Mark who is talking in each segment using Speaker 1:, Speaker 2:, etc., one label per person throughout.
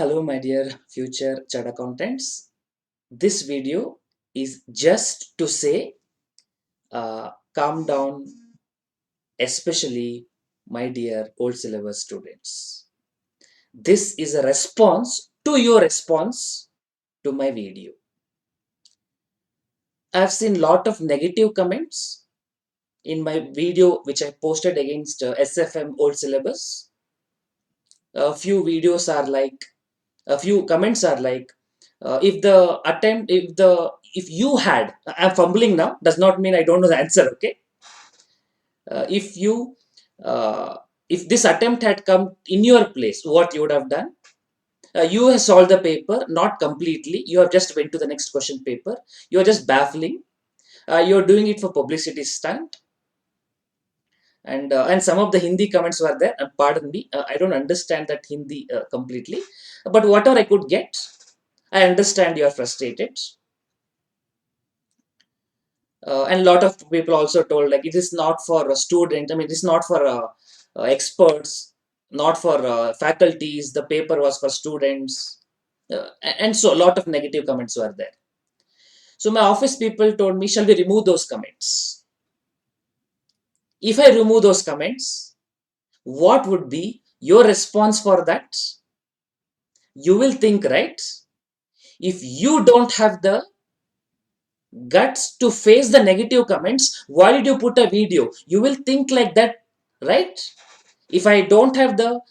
Speaker 1: Hello, my dear future chat accountants. This video is just to say, calm down, especially my dear old syllabus students. This is a response to your response to my video. I've seen lot of negative comments in my video which I posted against SFM old syllabus. A few comments are like, if you had, I'm fumbling now, does not mean I don't know the answer, okay? If you, if this attempt had come in your place, what you would have done? You have solved the paper, not completely. You have just went to the next question paper. You are just baffling. You're doing it for publicity stunt. And some of the Hindi comments were there. Pardon me, I don't understand that Hindi completely. But whatever I could get, I understand you are frustrated. And a lot of people also told like it is not for a student. I mean, it is not for experts, not for faculties. The paper was for students, and so a lot of negative comments were there. So my office people told me, "Shall we remove those comments? If I remove those comments, what would be your response for that?" You will think, right? If you don't have the guts to face the negative comments, why did you put a video? You will think like that, right? If I don't have the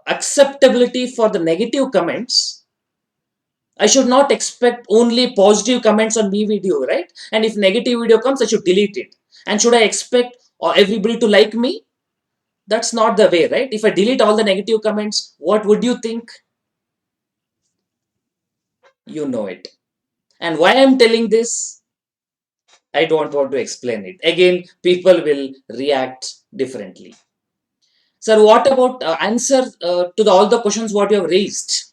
Speaker 1: acceptability for the negative comments, I should not expect only positive comments on me video, right? And if negative video comes, I should delete it. And should I expect everybody to like me? That's not the way, right? If I delete all the negative comments, what would you think? You know it. And why I'm telling this, I don't want to explain it. Again, people will react differently. Sir, what about answer to all the questions what you have raised?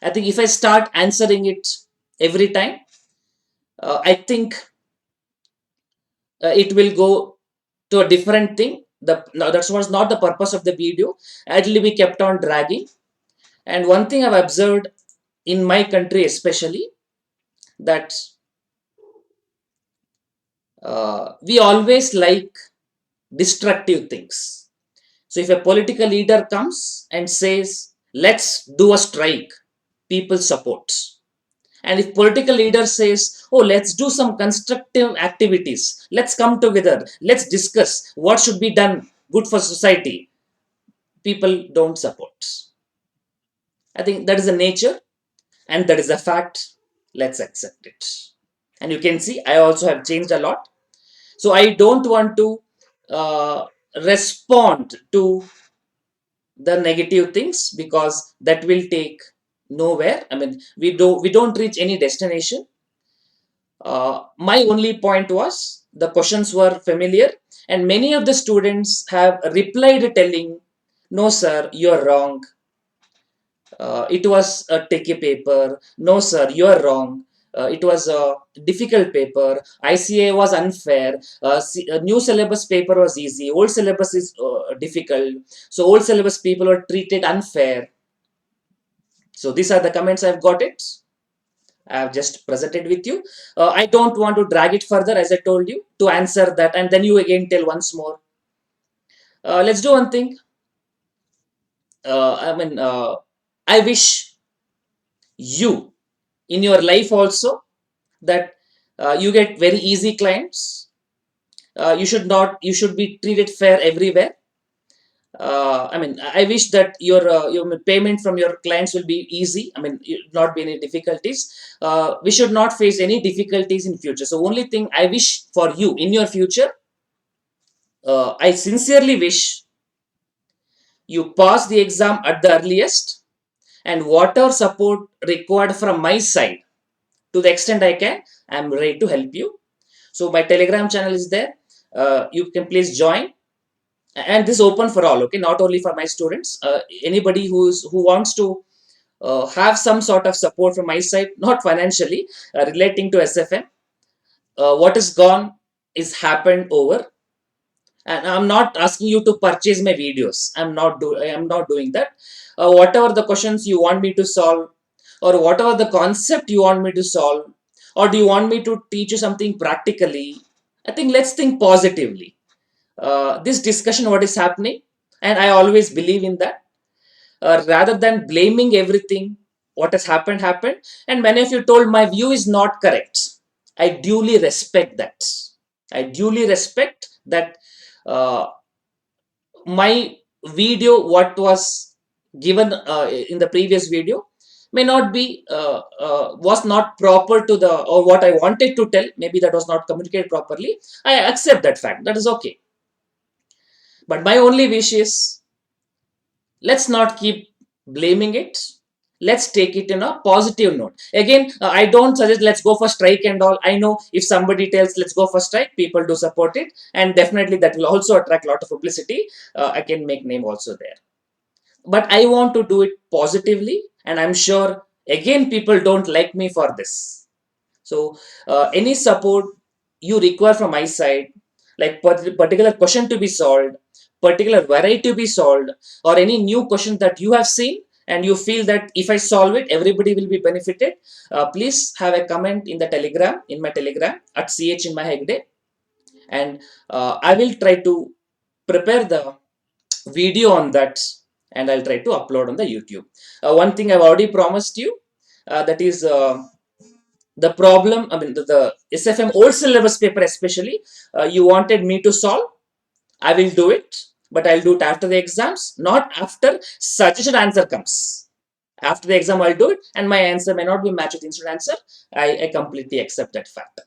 Speaker 1: I think if I start answering it every time, I think it will go to a different thing. No, that was not the purpose of the video. It will be kept on dragging. And one thing I've observed in my country, especially, that we always like destructive things. So if a political leader comes and says, "Let's do a strike," people support. And if political leader says, "Oh, let's do some constructive activities, let's come together, let's discuss what should be done good for society," people don't support. I think that is the nature and that is a fact. Let's accept it. And you can see I also have changed a lot. So I don't want to uh, respond to the negative things because that will take nowhere. I mean, we don't reach any destination. My only point was the questions were familiar, and many of the students have replied telling, "No, sir, you're wrong. It was a tricky paper. No, sir, you're wrong. It was a difficult paper. ICA was unfair. New syllabus paper was easy. Old syllabus is difficult. So old syllabus people were treated unfair." So these are the comments I've got it. I have just presented with you. I don't want to drag it further, as I told you, to answer that, and then you again tell once more. Let's do one thing. I wish you in your life also that you get very easy clients. You should be treated fair everywhere. I wish that your payment from your clients will be easy. I mean, not be any difficulties. We should not face any difficulties in future. So only thing I wish for you in your future, I sincerely wish you pass the exam at the earliest, and whatever support required from my side, to the extent I can, I am ready to help you. So my Telegram channel is there. You can please join, and this is open for all. Okay, not only for my students. Anybody who wants to have some sort of support from my side, not financially, relating to SFM. What is gone is happened over. And I'm not asking you to purchase my videos. I'm not doing that. Whatever the questions you want me to solve, or whatever the concept you want me to solve, or do you want me to teach you something practically, I think let's think positively. This discussion, what is happening, and I always believe in that. Rather than blaming everything, what has happened, and many of you told my view is not correct. I duly respect that. I duly respect that. uh, my video, what was given in the previous video, may not be was not proper to the, or what I wanted to tell, maybe that was not communicated properly. I accept that fact, that is okay. But my only wish is, let's not keep blaming it. Let's take it in a positive note. Again, I don't suggest let's go for strike and all. I know if somebody tells let's go for strike, people do support it, and definitely that will also attract a lot of publicity. I can make name also there, but I want to do it positively, and I'm sure again people don't like me for this. So any support you require from my side, like particular question to be solved, particular variety to be solved, or any new question that you have seen and you feel that if I solve it, everybody will be benefited, please have a comment in the Telegram, in my Telegram at ch in my Hegde, and I will try to prepare the video on that, and I'll try to upload on the YouTube. One thing I've already promised you, that is the problem, I mean the SFM old syllabus paper especially, you wanted me to solve. I will do it, but I'll do it after the exams, not after suggested answer comes. After the exam, I'll do it, and my answer may not be matched with instant answer. I completely accept that fact.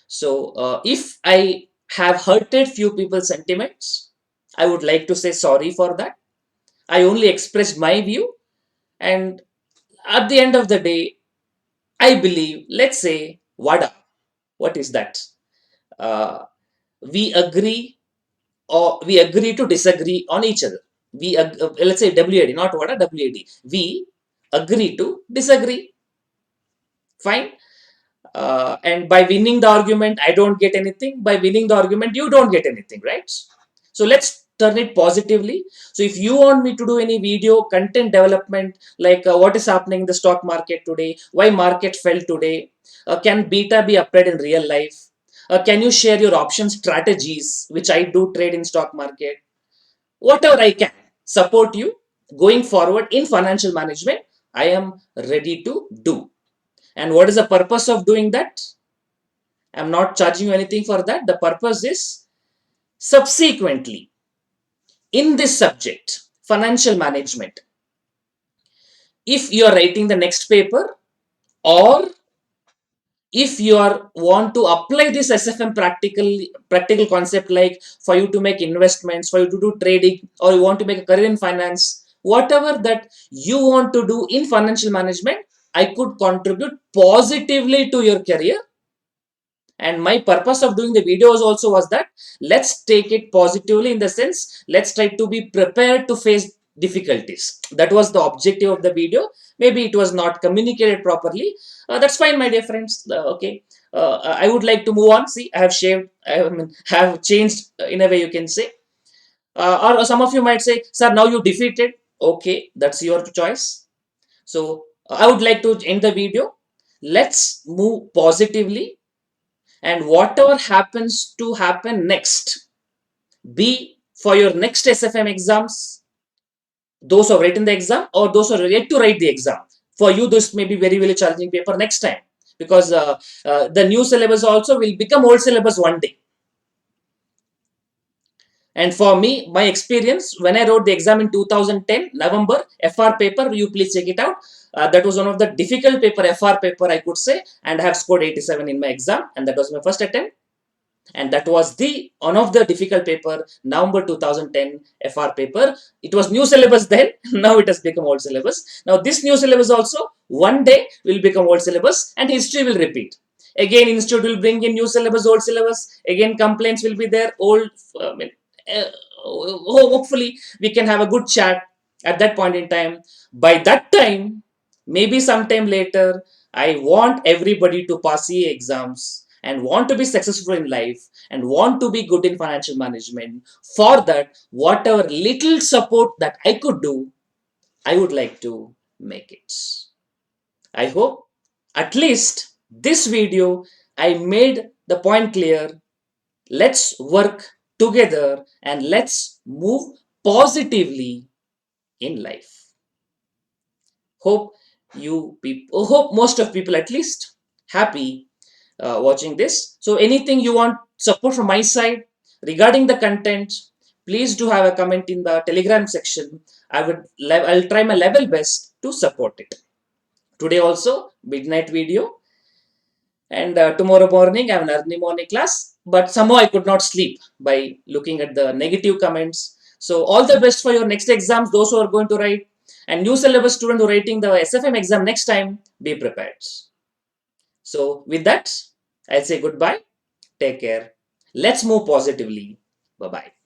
Speaker 1: So if I have hurted few people's sentiments, I would like to say sorry for that. I only expressed my view, and at the end of the day, I believe, let's say, VADA. What is that? Uh, we agree, or we agree to disagree on each other. Let's say WAD, not VADA, WAD. We agree to disagree. Fine. And by winning the argument, I don't get anything. By winning the argument, you don't get anything, right? So let's turn it positively. So if you want me to do any video content development, like what is happening in the stock market today, why market fell today, can beta be applied in real life, can you share your option strategies, which I do trade in stock market, whatever I can support you going forward in financial management, I am ready to do. And what is the purpose of doing that? I'm not charging you anything for that. The purpose is, subsequently, in this subject, financial management, if you are writing the next paper, or if you are want to apply this SFM practical concept, like for you to make investments, for you to do trading, or you want to make a career in finance, whatever that you want to do in financial management, I could contribute positively to your career. And my purpose of doing the videos also was that, let's take it positively, in the sense, let's try to be prepared to face difficulties. That was the objective of the video. Maybe it was not communicated properly. That's fine, my dear friends. Okay, I would like to move on. See, I have shaved, have changed, in a way you can say. Or some of you might say, sir, now you defeated. Okay, that's your choice. So I would like to end the video. Let's move positively, and whatever happens to happen next, be for your next SFM exams, those who have written the exam, or those who are yet to write the exam, for you this may be very, very challenging paper next time, because the new syllabus also will become old syllabus one day. And for me, my experience, when I wrote the exam in 2010 November, FR paper, you please check it out. That was one of the difficult paper, FR paper, I could say, and I have scored 87 in my exam, and that was my first attempt. And that was the one of the difficult paper, November 2010 FR paper. It was new syllabus then. Now it has become old syllabus. Now this new syllabus also one day will become old syllabus, and history will repeat. Again, institute will bring in new syllabus, old syllabus. Again, complaints will be there. Old. Hopefully, we can have a good chat at that point in time. By that time, maybe sometime later, I want everybody to pass CA exams, and want to be successful in life and want to be good in financial management, for that, whatever little support that I could do, I would like to make it. I hope at least this video I made the point clear. Let's work together and let's move positively in life. Hope hope most of people at least happy watching this. So anything you want support from my side regarding the content, please do have a comment in the Telegram section. I'll try my level best to support it. Today also midnight video, and tomorrow morning I have an early morning class, but somehow I could not sleep by looking at the negative comments. So all the best for your next exams, those who are going to write, and new syllabus student who are writing the SFM exam next time, be prepared. So with that, I'll say goodbye. Take care. Let's move positively. Bye bye.